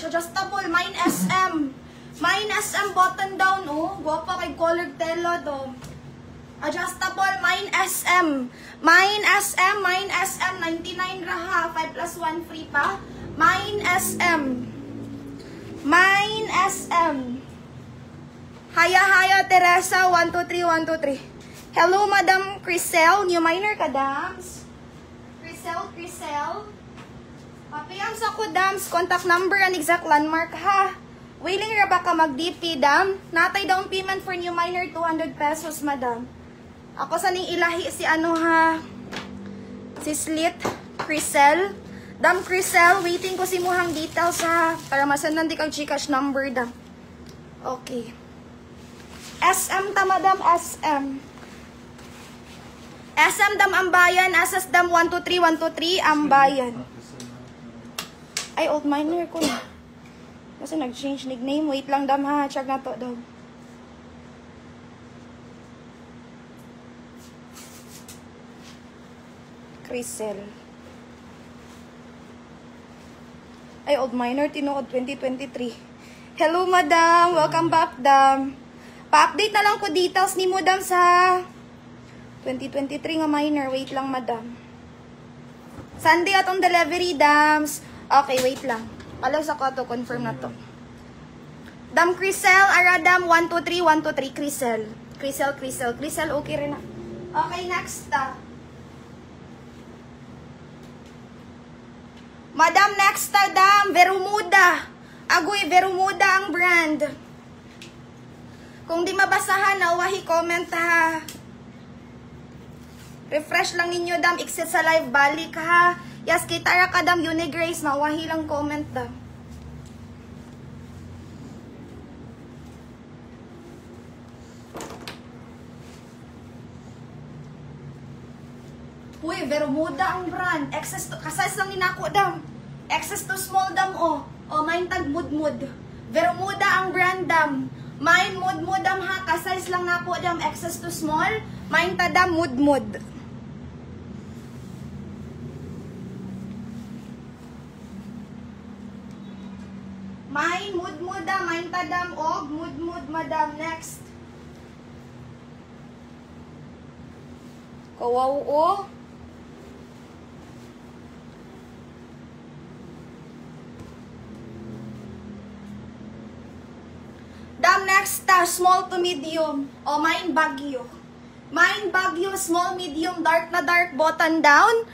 Adjustable, mine SM. Mine SM button down, oh. Guwapa kay colored tela to. Adjustable, mine SM. Mine SM, 99 raha. 5 plus 1 free pa. Mine SM. Mine SM. Haya, Teresa. 123, 123. Hello, Madam Crisel. New minor ka, Dams? Crisel. Papayam sa ko, Dams. Contact number and exact landmark, ha? Willing ra ba ka mag-DP, Dam? Natay down payment for new minor, 200 pesos, Madam. Ako sa ning ilahi si ano, ha? Si Slit Crisel. Dam Crisel, waiting ko si muhang details, ha? Para masandan di kag Gcash number, Dam. Okay. SM ta, Madam, SM. SM Dam Ambayan, Asas Dam 123, 123, Ambayan. Ay, old minor ko na. Kasi nag-change nickname. Wait lang, Dam, ha? Check na to, Dam. Crisel. Ay, old minor, tinuod 2023. Hello, Madam. Welcome back, Dam. Pa-update na lang ko details ni mo, Dam, sa 2023 nga minor. Wait lang, Madam. Sunday atong delivery, Dams. Okay, wait lang. Palaw sa ko to, confirm na to. Dam Crisel, Aradam 123, 123, Crisel, okay rin na. Okay, next. Madam, next, Dam, Verumuda. Agoy, Verumuda ang brand. Kung di mabasahan, nawahi comment, ha. Refresh lang ninyo, Dam. Exit sa live. Balik, ha. Yes, kitara ka, Dam. Unigrace. Nawahi lang comment, Dam. Uy, Verumuda ang brand. Access to, kasize lang inako, Dam. Access to small, Dam, oh. O, mine tag mud. Verumuda ang brand, Dam. Mine mud, Dam, ha. Kasize lang na po, Dam. Access to small. Mine ta, Dam, mud. Mine mud, Dam. Mine ta, Dam, og. Mud, Madam. Next. Kawaw, oh. Dam, next, small to medium. O, mine Baguio. Mine Baguio, small, medium, dark na dark, button down.